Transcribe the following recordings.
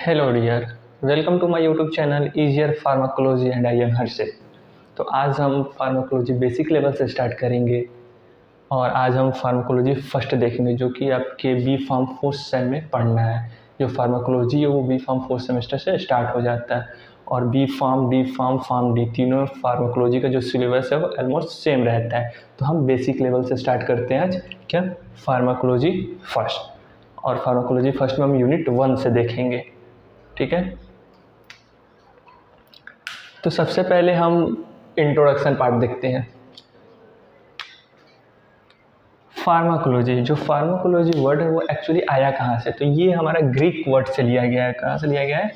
Hello dear, welcome to my YouTube channel easier pharmacology and I am Harshit. तो आज हम pharmacology basic level से start करेंगे और आज हम फार्माकोलॉजी फर्स्ट देखेंगे जो कि आपके बी फार्म फोर्थ सेम में पढ़ना है। जो फार्माकोलॉजी है वो बी फार्म फोर्थ सेमेस्टर से स्टार्ट हो जाता है और B Pharm, D Pharm, Pharm D तीनों फार्माकोलॉजी का जो सिलेबस है वो ऑलमोस्ट सेम रहता है। तो हम बेसिक लेवल से स्टार्ट करते हैं आज क्या फार्माकोलॉजी फर्स्ट, और फार्माकोलॉजी फर्स्ट में हम यूनिट 1 से देखेंगे। ठीक है, तो सबसे पहले हम इंट्रोडक्शन पार्ट देखते हैं। फार्माकोलॉजी, जो फार्माकोलॉजी वर्ड है वो एक्चुअली आया कहाँ से? तो ये हमारा ग्रीक वर्ड से लिया गया है। कहाँ से लिया गया है?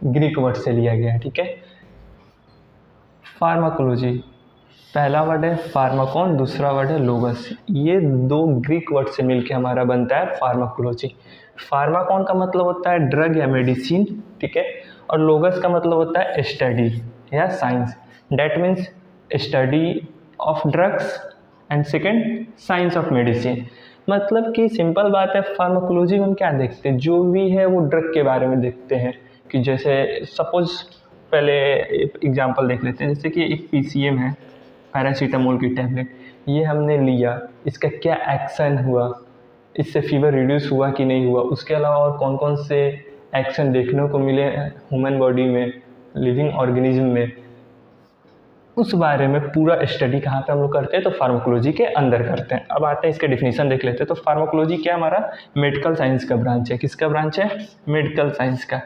ग्रीक वर्ड से लिया गया है। ठीक है, फार्माकोलॉजी पहला वर्ड है फार्माकोन, दूसरा वर्ड है लोगस। ये दो ग्रीक वर्ड से मिलके हमारा बनता है फार्माकोलॉजी। फार्माकोन का मतलब होता है ड्रग या मेडिसिन, ठीक है, और लोगस का मतलब होता है स्टडी या science. That means study of drugs and second science of medicine. मतलब कि सिंपल बात है, फार्माकोलॉजी में हम क्या देखते हैं, जो भी है वो ड्रग के बारे में देखते हैं। कि जैसे सपोज पहले एग्जांपल देख लेते हैं, जैसे कि एक पीसीएम है, पैरासीटामोल की टैबलेट, ये हमने लिया, इसका क्या एक्शन हुआ, इससे फीवर रिड्यूस हुआ कि नहीं हुआ, उसके अलावा और कौन कौन से एक्शन देखने को मिले ह्यूमन बॉडी में, लिविंग ऑर्गेनिज्म में, उस बारे में पूरा स्टडी कहाँ पे हम लोग करते हैं? तो फार्माकोलॉजी के अंदर करते हैं। अब आते हैं इसके डिफिनीशन देख लेते हैं। तो फार्माकोलॉजी क्या हमारा मेडिकल साइंस का ब्रांच है। किसका ब्रांच है? मेडिकल साइंस का।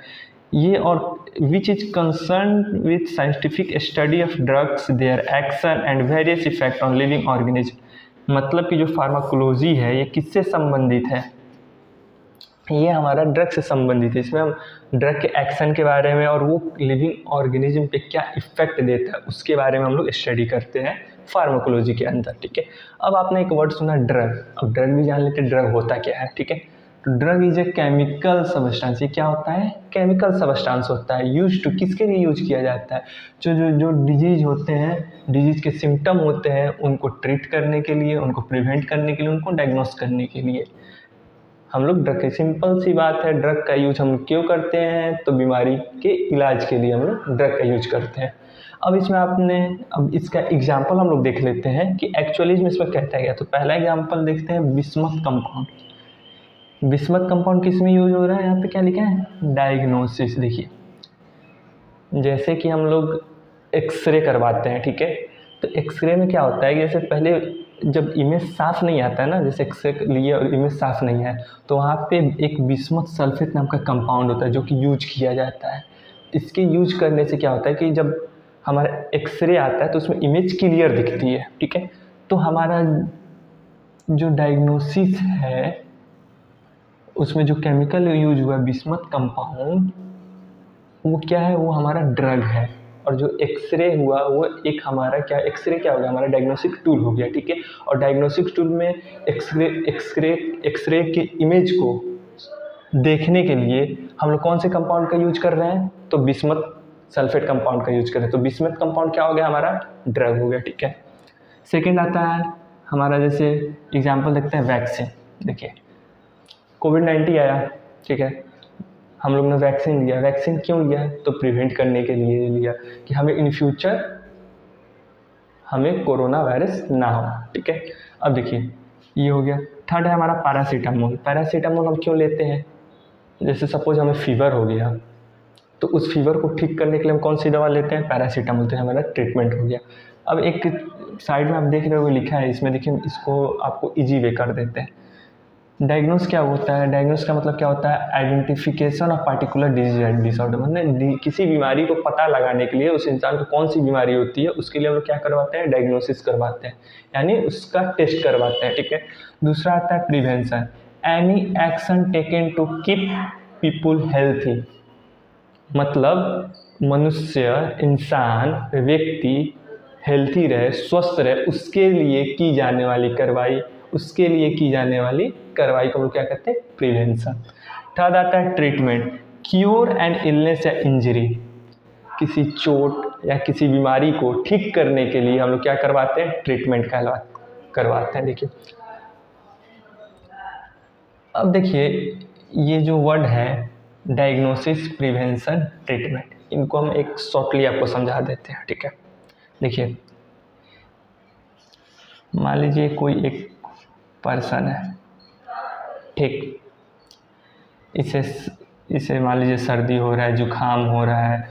ये और which is concern with scientific study of drugs, their action and various effect on living organism. मतलब कि जो फार्माकोलॉजी है ये किससे संबंधित है? ये हमारा ड्रग से संबंधित है। इसमें हम ड्रग के एक्शन के बारे में और वो लिविंग ऑर्गेनिज्म पे क्या इफेक्ट देता है उसके बारे में हम लोग स्टडी करते हैं फार्माकोलॉजी के अंदर। ठीक है, अब आपने एक वर्ड सुना ड्रग, अब ड्रग भी जान लेते हैं ड्रग होता क्या है। ठीक है, तो drug is a chemical substance. ये क्या होता है? केमिकल सबस्टेंस होता है। यूज टू किसके लिए यूज किया जाता है? जो जो जो डिजीज होते हैं, डिजीज के सिम्टम होते हैं, उनको ट्रीट करने के लिए, उनको प्रिवेंट करने के लिए, उनको डायग्नोस करने के लिए हम लोग ड्रग की, सिंपल सी बात है, ड्रग का यूज हम क्यों करते हैं? तो बीमारी के इलाज के लिए हम लोग ड्रग का यूज करते हैं। अब इसमें अब इसका एग्जाम्पल हम लोग देख लेते हैं कि एक्चुअली में इसमें कहता है। तो पहला एग्जाम्पल देखते हैं, बिस्मथ कंपाउंड। बिस्मथ कंपाउंड किस में यूज हो रहा है? यहाँ पे क्या लिखा है? डायग्नोसिस। देखिए, जैसे कि हम लोग एक्सरे करवाते हैं, ठीक है, तो एक्सरे में क्या होता है, जैसे पहले जब इमेज साफ नहीं आता है ना, जैसे एक्सरे लिए और इमेज साफ नहीं है, तो वहाँ पे एक बिस्मथ सल्फेट नाम का कंपाउंड होता है जो कि यूज किया जाता है। इसके यूज करने से क्या होता है कि जब हमारा एक्सरे आता है तो उसमें इमेज क्लियर दिखती है। ठीक है, तो हमारा जो डायग्नोसिस है उसमें जो केमिकल यूज हुआ है बिस्मथ कंपाउंड, वो क्या है? वो हमारा ड्रग है। और जो एक्सरे हुआ वो एक हमारा क्या, एक्सरे क्या हो गया? हमारा डायग्नोस्टिक टूल हो गया। ठीक है, और डायग्नोस्टिक टूल में एक्सरे के इमेज को देखने के लिए हम लोग कौन से कंपाउंड का यूज कर रहे हैं? तो बिस्मथ सल्फेट कंपाउंड का यूज कर रहे हैं। तो बिस्मथ कंपाउंड क्या हो गया? हमारा ड्रग हो गया। ठीक है, सेकेंड आता है हमारा, जैसे एग्जाम्पल देखते हैं वैक्सीन। देखिए, कोविड-19 आया, ठीक है, हम लोग ने वैक्सीन लिया। वैक्सीन क्यों लिया? तो प्रिवेंट करने के लिए लिया कि हमें इन फ्यूचर हमें कोरोना वायरस ना हो। ठीक है, अब देखिए ये हो गया। थर्ड है हमारा पैरासीटामोल। पैरासीटामोल हम क्यों लेते हैं? जैसे सपोज हमें फीवर हो गया तो उस फीवर को ठीक करने के लिए हम कौन सी दवा लेते हैं? पैरासीटामोल। तो हमारा ट्रीटमेंट हो गया। अब एक साइड में आप देख रहे हो लिखा है, इसमें देखिए, इसको आपको ईजी वे कर देते हैं। डायग्नोस क्या होता है? डायग्नोस का मतलब क्या होता है? Identification of particular disease and disorder. मतलब किसी बीमारी को पता लगाने के लिए, उस इंसान को कौन सी बीमारी होती है उसके लिए हम लोग क्या करवाते हैं? डायग्नोसिस करवाते हैं, यानी उसका टेस्ट करवाते हैं। ठीक है, दूसरा आता है prevention. Any action taken to keep people healthy. मतलब मनुष्य, इंसान, व्यक्ति हेल्थी रहे, स्वस्थ रहे, उसके लिए की जाने वाली कार्रवाई, उसके लिए की जाने वाली कार्रवाई को हम लोग क्या कहते हैं? प्रिवेंशन। थर्ड आता है ट्रीटमेंट। क्योर एंड इलनेस या इंजरी। किसी चोट या किसी बीमारी को ठीक करने के लिए हम लोग क्या करवाते हैं? ट्रीटमेंट करवाते हैं। देखिए, अब देखिए ये जो वर्ड है डायग्नोसिस, प्रिवेंशन, ट्रीटमेंट। इनको हम एक शॉर्टली आपको समझा देते हैं, ठीक है। देखिए, मान लीजिए कोई एक पर्सन है, ठीक, इसे मान लीजिए सर्दी हो रहा है, जुकाम हो रहा है,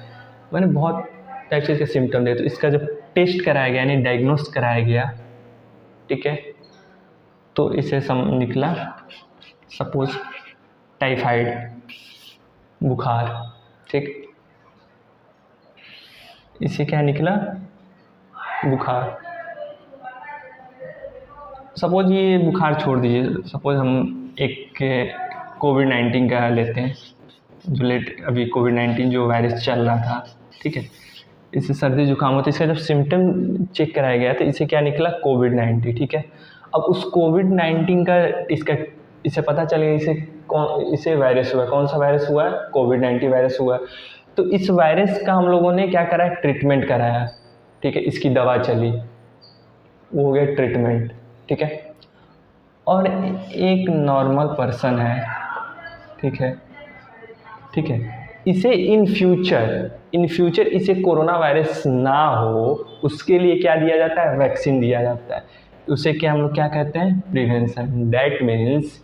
मैंने बहुत टाइप से इसके सिम्टम दिए। तो इसका जब टेस्ट कराया गया यानी डायग्नोस कराया गया, ठीक है, तो इसे निकला सपोज टाइफाइड बुखार, ठीक, इसे क्या निकला, बुखार। सपोज ये बुखार छोड़ दीजिए, सपोज हम एक कोविड-19 का लेते हैं, जो अभी कोविड-19 जो वायरस चल रहा था, ठीक है, इससे सर्दी जुकाम होता है। इसका जब सिम्टम चेक कराया गया तो इसे क्या निकला, कोविड-19, ठीक है। अब उस कोविड-19 का इसे पता चल गया इसे वायरस हुआ, कौन सा वायरस हुआ है, कोविड-19 वायरस हुआ। तो इस वायरस का हम लोगों ने क्या कराया, ट्रीटमेंट कराया, ठीक है, इसकी दवा चली, वो हो गया ट्रीटमेंट, ठीक है। और एक नॉर्मल पर्सन है, ठीक है, ठीक है, इसे इन फ्यूचर इसे कोरोना वायरस ना हो, उसके लिए क्या दिया जाता है, वैक्सीन दिया जाता है। उसे क्या हम लोग क्या कहते हैं, प्रिवेंशन। दैट मीन्स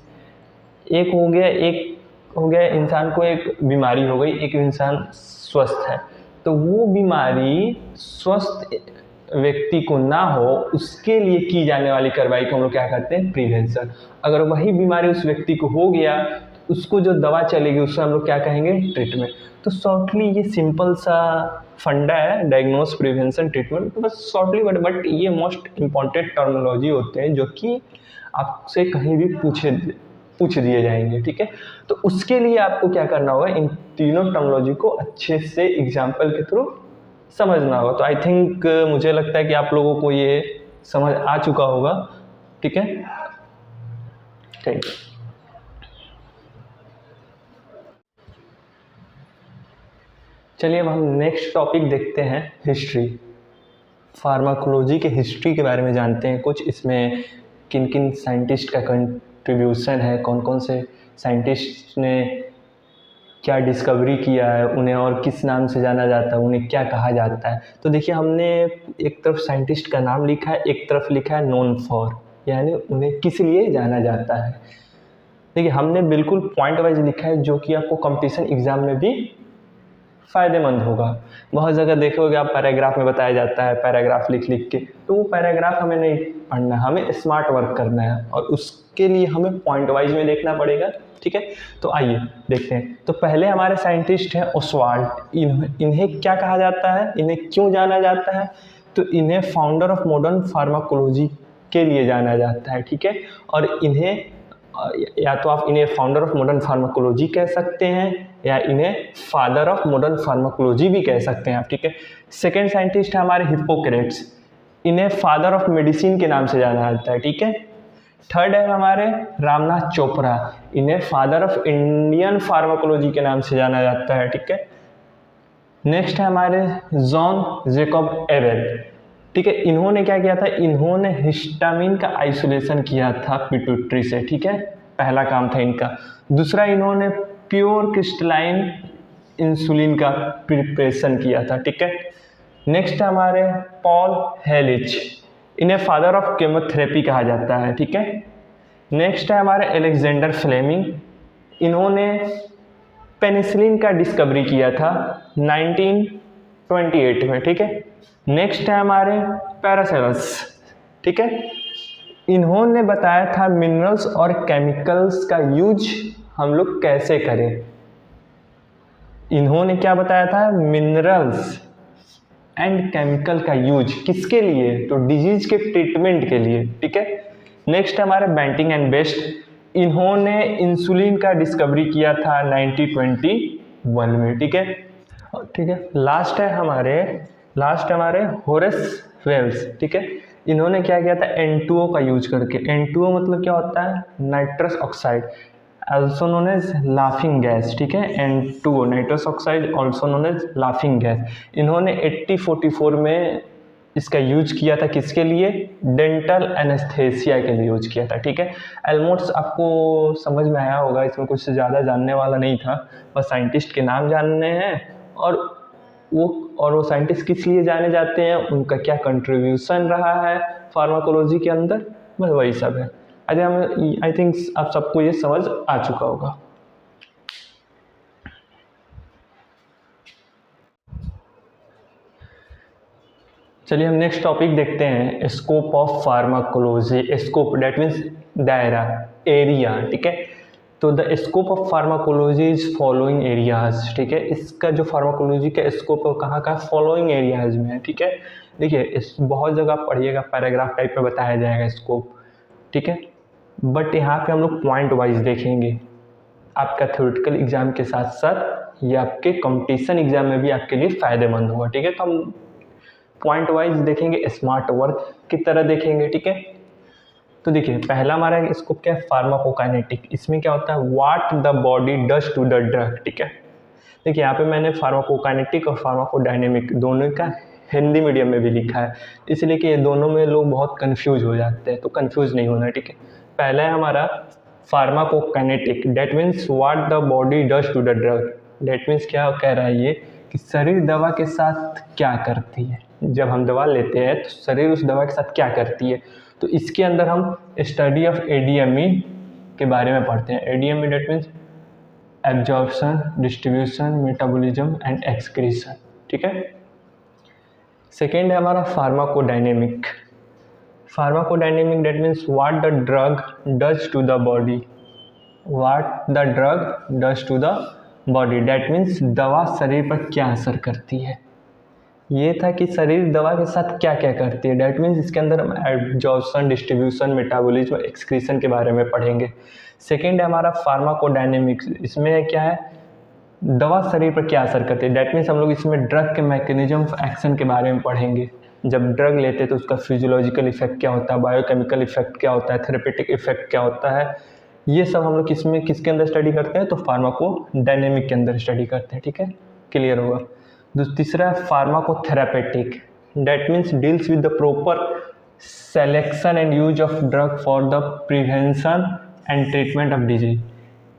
एक हो गया इंसान को एक बीमारी हो गई, एक इंसान स्वस्थ है, तो वो बीमारी स्वस्थ व्यक्ति को ना हो, उसके लिए की जाने वाली कार्रवाई को हम लोग क्या कहते हैं, प्रिवेंशन। अगर वही बीमारी उस व्यक्ति को हो गया, उसको जो दवा चलेगी उससे हम लोग क्या कहेंगे, ट्रीटमेंट। तो शॉर्टली ये सिंपल सा फंडा है, डायग्नोस, प्रिवेंशन, ट्रीटमेंट। तो बस शॉर्टली, बट ये मोस्ट इम्पॉर्टेंट टर्मिनोलॉजी होते हैं जो कि आपसे कहीं भी पूछ दिए जाएंगे, ठीक है। तो उसके लिए आपको क्या करना होगा, इन तीनों टर्मिनोलॉजी को अच्छे से एग्जाम्पल के थ्रू समझना होगा। तो आई थिंक मुझे लगता है कि आप लोगों को ये समझ आ चुका होगा, ठीक है, ठीक। चलिए अब हम नेक्स्ट टॉपिक देखते हैं, हिस्ट्री। फार्माकोलॉजी के हिस्ट्री के बारे में जानते हैं कुछ, इसमें किन किन साइंटिस्ट का कंट्रीब्यूशन है, कौन कौन से साइंटिस्ट ने क्या डिस्कवरी किया है, उन्हें और किस नाम से जाना जाता है, उन्हें क्या कहा जाता है। तो देखिए, हमने एक तरफ साइंटिस्ट का नाम लिखा है, एक तरफ लिखा है नोन फॉर, यानी उन्हें किस लिए जाना जाता है। देखिए, हमने बिल्कुल पॉइंट वाइज लिखा है, जो कि आपको कंपटीशन एग्जाम में भी फ़ायदेमंद होगा। बहुत जगह देखोगे आप पैराग्राफ में बताया जाता है, पैराग्राफ लिख के, तो वो पैराग्राफ हमें नहीं पढ़ना, हमें स्मार्ट वर्क करना है, और उसके लिए हमें पॉइंट वाइज में देखना पड़ेगा, ठीक है। तो आइए देखते हैं। तो पहले हमारे साइंटिस्ट हैं ओस्वाल्ड। इन्हें क्या कहा जाता है, इन्हें क्यों जाना जाता है, तो इन्हें फाउंडर ऑफ मॉडर्न फार्माकोलॉजी के लिए जाना जाता है, ठीक है। और इन्हें या तो आप इन्हें फाउंडर ऑफ मॉडर्न फार्माकोलॉजी कह सकते हैं, या इन्हें फादर ऑफ मॉडर्न फार्माकोलॉजी भी कह सकते हैं आप, ठीक है। सेकेंड साइंटिस्ट है हमारे हिप्पोक्रेट्स, इन्हें फादर ऑफ मेडिसिन के नाम से जाना जाता है, ठीक है। थर्ड है हमारे रामनाथ चोपड़ा, इन्हें फादर ऑफ इंडियन फार्माकोलॉजी के नाम से जाना जाता है, ठीक है। नेक्स्ट है हमारे जॉन जैकब एबेल, ठीक है। इन्होंने क्या किया था, इन्होंने हिस्टामिन का आइसोलेशन किया था पिट्यूटरी से, ठीक है, पहला काम था इनका। दूसरा, इन्होंने प्योर क्रिस्टलाइन इंसुलिन का प्रिपरेशन किया था, ठीक है। नेक्स्ट हमारे पॉल हेलिच, इन्हें फादर ऑफ केमोथेरेपी कहा जाता है, ठीक है। नेक्स्ट है हमारे अलेक्जेंडर फ्लेमिंग, इन्होंने पेनिसिलिन का डिस्कवरी किया था 1928 में, ठीक है। नेक्स्ट है हमारे पैरासेलस, ठीक है, इन्होंने बताया था मिनरल्स और केमिकल्स का यूज हम लोग कैसे करें। इन्होंने क्या बताया था, मिनरल्स एंड केमिकल का यूज किसके लिए, तो डिजीज के ट्रीटमेंट के लिए, ठीक है। नेक्स्ट हमारे बेंटिंग एंड बेस्ट, इन्होंने इंसुलिन का डिस्कवरी किया था 1921 में, ठीक है, ठीक है। लास्ट हमारे होरेस वेल्स, ठीक है, इन्होंने क्या किया था, N2O का यूज करके। N2O मतलब क्या होता है, nitrous oxide, also known as laughing gas, ठीक है। N2O nitrous oxide also known as laughing gas, इन्होंने 1844 में इसका यूज किया था किसके लिए? डेंटल एनेस्थेसिया के लिए यूज किया था, ठीक है। एल्मोट्स आपको समझ में आया होगा, इसमें कुछ ज़्यादा जानने वाला नहीं था, बस साइंटिस्ट के नाम जानने हैं और वो साइंटिस्ट किस लिए जाने जाते हैं, उनका क्या कंट्रीब्यूशन रहा है फार्माकोलॉजी के अंदर, बस वही सब है। आई थिंक आप सबको ये समझ आ चुका होगा। चलिए हम नेक्स्ट टॉपिक देखते हैं, scope of pharmacology. Scope that means दायरा, एरिया, ठीक है। तो the scope of pharmacology is following areas, ठीक है। इसका जो फार्माकोलॉजी का स्कोप है कहाँ का? फॉलोइंग एरियाज में है, ठीक है। देखिए इस बहुत जगह पढ़िएगा, पैराग्राफ टाइप में बताया जाएगा स्कोप, ठीक है। बट यहाँ पे हम लोग पॉइंट वाइज देखेंगे, आपका थ्योरेटिकल एग्जाम के साथ साथ ये आपके कंपटीशन एग्जाम में भी आपके लिए फ़ायदेमंद होगा, ठीक है। तो हम पॉइंट वाइज देखेंगे, स्मार्ट वर्क की तरह देखेंगे, ठीक है। तो देखिए पहला हमारा स्कोप क्या है? फार्माकोकाइनेटिक। इसमें क्या होता है? What the body does to the drug, ठीक है। देखिए यहाँ पे मैंने फार्माकोकाइनेटिक और फार्माकोडायनेमिक दोनों का हिंदी मीडियम में भी लिखा है, इसलिए कि ये दोनों में लोग बहुत कंफ्यूज हो जाते हैं, तो कंफ्यूज नहीं होना, ठीक है। पहला है हमारा pharmacokinetic, that means what the body does to the drug. That means क्या कह रहा है ये कि शरीर दवा के साथ क्या करती है। जब हम दवा लेते हैं तो शरीर उस दवा के साथ क्या करती है, तो इसके अंदर हम स्टडी ऑफ एडीएमई के बारे में पढ़ते हैं। ADME that means absorption, distribution, metabolism and excretion, ठीक है। सेकेंड है हमारा pharmacodynamic. Pharmacodynamic that means what the drug does to the body, what the drug does to the body, that means दवा शरीर पर क्या असर करती है। ये था कि शरीर दवा के साथ क्या क्या करती है, डेट मीन्स इसके अंदर हम एब्जॉर्प्शन, डिस्ट्रीब्यूशन, मेटाबॉलिज्म, एक्सक्रीशन के बारे में पढ़ेंगे। सेकेंड है हमारा फार्माकोडायनेमिक्स। इसमें क्या है? दवा शरीर पर क्या असर करती है, डेट मीन्स हम लोग इसमें ड्रग के मैकेनिज्म ऑफ एक्शन के बारे में पढ़ेंगे। जब ड्रग लेते हैं तो उसका फिजियोलॉजिकल इफेक्ट क्या होता है, बायोकेमिकल इफेक्ट क्या होता है, थेरेपेटिक इफेक्ट क्या होता है, ये सब हम लोग किसमें किसके अंदर स्टडी करते हैं? तो फार्माकोडायनेमिक के अंदर स्टडी करते हैं, ठीक है। क्लियर होगा। तीसरा है pharmacotherapeutic, that means deals with the proper selection and use of drug for the prevention and treatment of disease.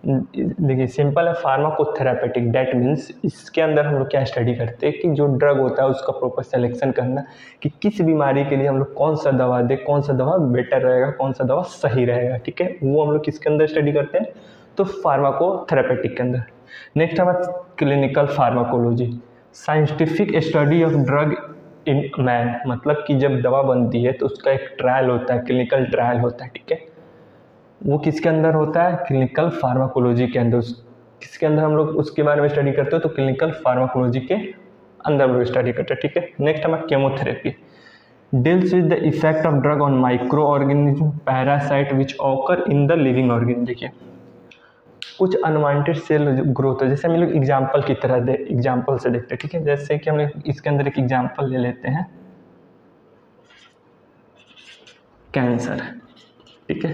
देखिए सिंपल है, फार्माकोथेरापेटिक डेट मीन्स इसके अंदर हम लोग क्या स्टडी करते हैं कि जो ड्रग होता है उसका प्रॉपर सिलेक्शन करना, कि किस बीमारी के लिए हम लोग कौन सा दवा दें, कौन सा दवा बेटर रहेगा, कौन सा दवा सही रहेगा, ठीक है। वो हम लोग किसके अंदर स्टडी करते हैं? तो फार्माकोथेरापेटिक के अंदर। नेक्स्ट हमारा clinical pharmacology, scientific study of drug in man, मतलब कि जब दवा बनती है तो उसका एक ट्रायल होता है, क्लिनिकल ट्रायल होता है, ठीक है। वो किसके अंदर होता है? क्लिनिकल फार्माकोलॉजी के अंदर। किसके अंदर हम लोग उसके बारे में स्टडी करते हो? तो क्लिनिकल फार्माकोलॉजी के अंदर हम लोग स्टडी करते हैं, ठीक है। नेक्स्ट हमारा chemotherapy, deals with the effect of drug on micro organism, parasite which occur in the living organism. देखिए कुछ अनवांटेड सेल ग्रोथ है, जैसे हम लोग एग्जाम्पल की तरह एग्जाम्पल से देखते हैं, ठीक है। जैसे कि हम लोग इसके अंदर एक एग्जाम्पल ले लेते हैं, कैंसर, ठीक है।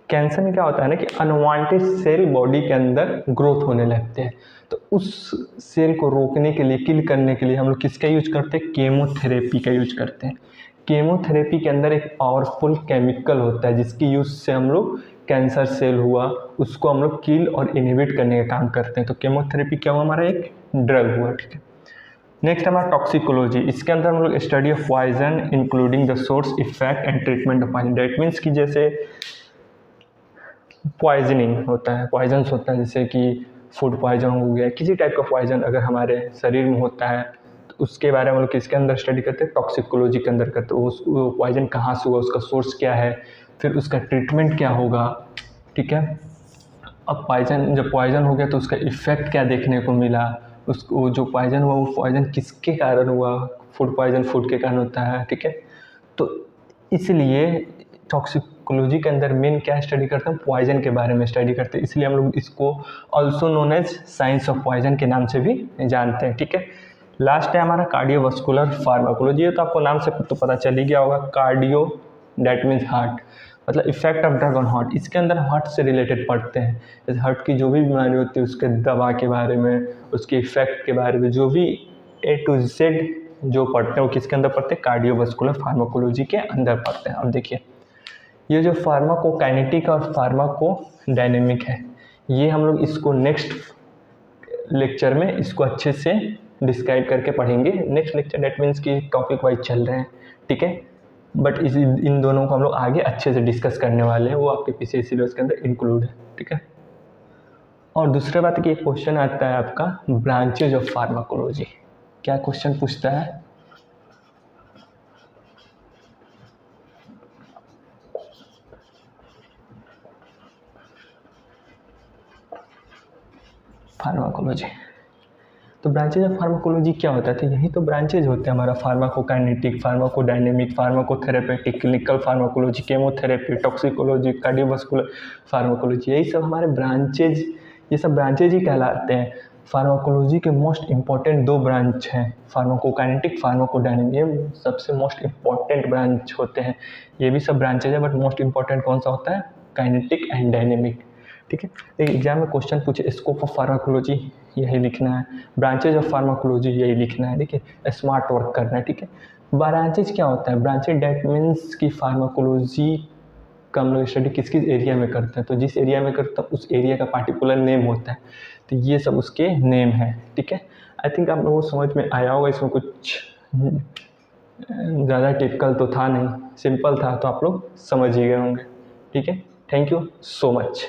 कैंसर में क्या होता है ना कि अनवांटेड सेल बॉडी के अंदर ग्रोथ होने लगते हैं, तो उस सेल को रोकने के लिए, किल करने के लिए हम लोग किसका यूज करते हैं? केमोथेरेपी का यूज करते हैं। केमोथेरेपी के अंदर एक पावरफुल केमिकल होता है जिसकी यूज से हम लोग कैंसर सेल हुआ उसको हम लोग किल और इनहिबिट करने का काम करते हैं। तो केमोथेरेपी क्या हुआ? हमारा एक ड्रग हुआ, ठीक है। नेक्स्ट हमारा टॉक्सिकोलॉजी, इसके अंदर हम लोग study of poison including the source, effect and treatment of poison. That means कि जैसे पॉइजनिंग होता है, पॉइजन्स होता है, जैसे कि फूड पॉइजन हो गया, किसी टाइप का पॉइजन अगर हमारे शरीर में होता है तो उसके बारे में हम लोग किसके अंदर स्टडी करते हैं? टॉक्सिकोलॉजी के अंदर करते हैं। वो पॉइजन कहाँ से हुआ, उसका सोर्स क्या है, फिर उसका ट्रीटमेंट क्या होगा, ठीक है। अब जब पॉइजन हो गया तो उसका इफेक्ट क्या देखने को मिला, उसको जो पॉइजन हुआ वो पॉइजन किसके कारण हुआ, फूड पॉइजन फूड के कारण होता है, ठीक है। तो इसलिए टॉक्सिकोलॉजी के अंदर मेन क्या स्टडी करते हैं? पॉइजन के बारे में स्टडी करते हैं, इसलिए हम लोग इसको also known as science of poison के नाम से भी जानते हैं, ठीक है। लास्ट है हमारा कार्डियोवास्कुलर फार्माकोलॉजी, ये तो आपको नाम से तो पता चल ही गया होगा। कार्डियो डेट मीन्स हार्ट, मतलब effect of drug on heart. इसके अंदर हार्ट से रिलेटेड पढ़ते हैं, जैसे हार्ट की जो भी बीमारी होती है उसके दवा के बारे में, उसके इफेक्ट के बारे में, जो भी A to Z जो पढ़ते हैं वो किसके अंदर पढ़ते हैं, कार्डियोवास्कुलर फार्माकोलॉजी के अंदर पढ़ते हैं। अब देखिए ये जो फार्माकोकाइनेटिक और फार्माकोडायनेमिक है, ये हम लोग इसको नेक्स्ट लेक्चर में इसको अच्छे से डिस्क्राइब करके पढ़ेंगे। नेक्स्ट लेक्चर डेट मीन्स कि टॉपिक वाइज चल रहे हैं, ठीक है, बट इन दोनों को हम लोग आगे अच्छे से डिस्कस करने वाले हैं, वो आपके पीछे सिलेबस के अंदर इंक्लूड है, ठीक है। और दूसरी बात कि एक क्वेश्चन आता है आपका ब्रांचेज ऑफ फार्माकोलॉजी। क्या क्वेश्चन पूछता है, फार्माकोलॉजी। तो ब्रांचेज ऑफ फार्माकोलॉजी क्या होता है, तो यही तो ब्रांचेज होते हैं हमारा, pharmacokinetic, pharmacodynamic, pharmacotherapeutic, clinical pharmacology, chemotherapy, toxicology, cardiovascular pharmacology, यही सब हमारे ब्रांचेज, ये सब ब्रांचेज ही कहलाते हैं। फार्माकोलॉजी के मोस्ट इंपॉर्टेंट 2 ब्रांच हैं, फार्माकोकाइनेटिक, फार्माकोडायनेमिक, ये सबसे मोस्ट इंपॉर्टेंट ब्रांच होते हैं। ये भी सब ब्रांचेज है बट मोस्ट इंपॉर्टेंट कौन सा होता है, काइनेटिक एंड डायनेमिक, ठीक है। एग्जाम में क्वेश्चन पूछे स्कोप ऑफ फार्माकोलॉजी यही लिखना है, ब्रांचेज ऑफ फार्माकोलॉजी यही लिखना है, देखिए स्मार्ट वर्क करना है, ठीक है। ब्रांचेज क्या होता है, ब्रांचेज डेट मीन्स कि फार्माकोलॉजी का हम लोग स्टडी किस किस एरिया में करते हैं, तो जिस एरिया में करते हैं उस एरिया का पार्टिकुलर नेम होता है, तो ये सब उसके नेम है, ठीक है। आई थिंक आप लोगों को समझ में आया होगा, इसमें कुछ ज़्यादा टिपिकल तो था नहीं, सिंपल था, तो आप लोग समझ ही गए होंगे, ठीक है। Thank you so much.